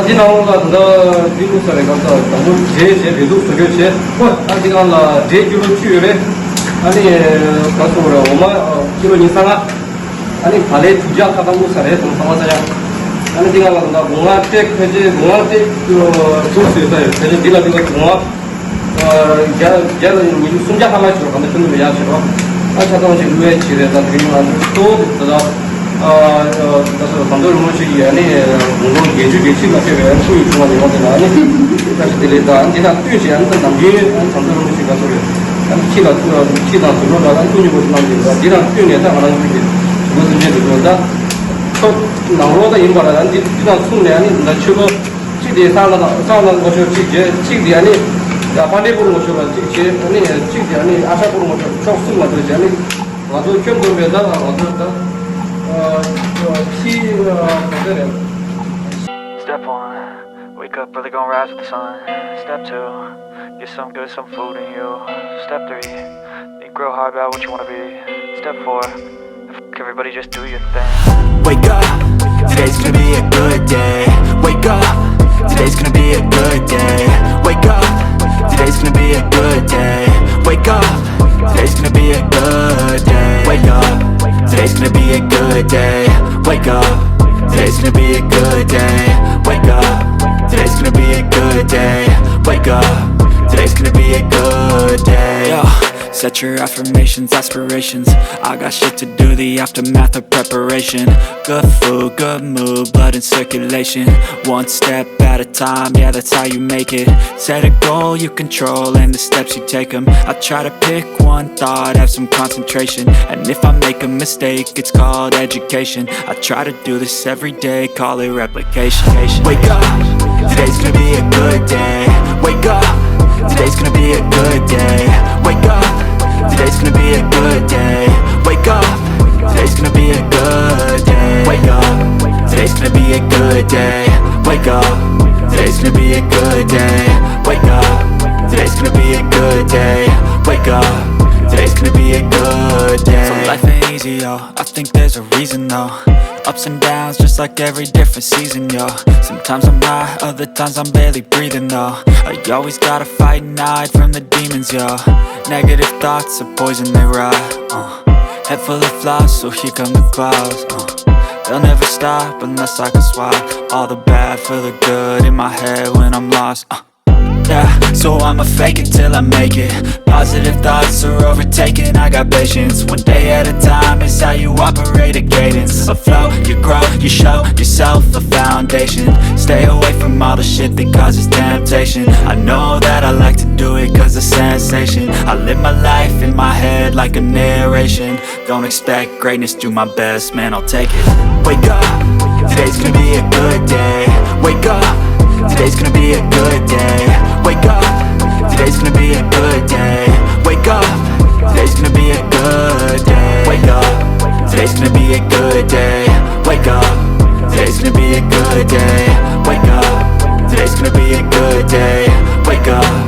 이 나오가 더 미국 사람이 가서 너무 제 배도 속여 뭐 아직은 제 기로 취유래 아니 가서 그래 엄마 기로 인상아 아니 발에 투자 하다 못 살아 좀 상황이야 아니 내가 나 공학 때 그제 공학 때그 소스에서 그제 내가 공학 야 이 순자 하나 줘 근데 좀 왜야 싫어 아 잠깐만 지금 왜 지래다 그러면 또 그다 그래서 감독을 모시기 아니 공동 예주 예치가 되면 소위 중앙에 오거나 아니 다시 들리다 안지나 뛰지 않는 남기 감독을 모시가 소리 아니 키가 들어가 안 뛰고 나는데 니랑 뛰어내다 안 하는 게 그것은 이제 그거다 또 나로다 인바라 안지 니랑 손내 아니 나 치고 치디 살아나 것이 치디 아니 야 반대 보는 것이 치 아니 치디 아니 아사 보는 것이 촉수 만들지 아니 와도 견도면다 와도 Step 1, wake up early, gonna rise with the sun. Step 2, get some good, some food in you. Step 3, think real hard about what you wanna be. Step 4, everybody just do your thing. Wake up, today's gonna be a good day. Wake up, today's gonna be a good day. Wake up, today's gonna be a good day. Wake up, today's gonna be a good day. Wake up, today's gonna be a good day. Wake up, today's gonna be a good day. Wake up, today's gonna be a good day. Wake up, today's gonna be a good day. Yo, set your affirmations, aspirations. I got shit to do, the aftermath of preparation. Good food, good mood, blood in circulation. One step at a time, yeah, that's how you make it. Set a goal you control and the steps you take them. I try to pick one thought, have some concentration. And if I make a mistake, it's called education. I try to do this every day, call it replication. Wake up, today's gonna be a good day. Wake up, today's gonna be a good day. Wake up, today's gonna be a good day. Wake up, today's gonna be a good day. Wake up, today's gonna be a good day. Wake up, today's gonna be a good day. Wake up, today's gonna be a good day. Wake up, today's gonna be a good day. So life ain't easy, yo, I think there's a reason though. Ups and downs, just like every different season, yo. Sometimes I'm high, other times I'm barely breathing, though. I always gotta fight and hide from the demons, yo. Negative thoughts are poison, they rot. Head full of flies, so here come the clouds. They'll never stop unless I can swap all the bad for the good in my head when I'm lost. Yeah, so I'ma fake it till I make it. Positive thoughts are overtaken, I got patience. One day at a time is how you operate a cadence. A flow, you grow, you show yourself a foundation. Stay away from all the shit that causes temptation. I know that I like to do it cause it's sensation. I live my life in my head like a narration. Don't expect greatness, do my best, man, I'll take it. Wake up, today's gonna be a good day. Wake up, today's gonna be a good day. Wake up, today's gonna be a good day. Wake up, today's gonna be a good day. Wake up, today's gonna be a good day. Wake up, today's gonna be a good day. Wake up, today's gonna be a good day. Wake up.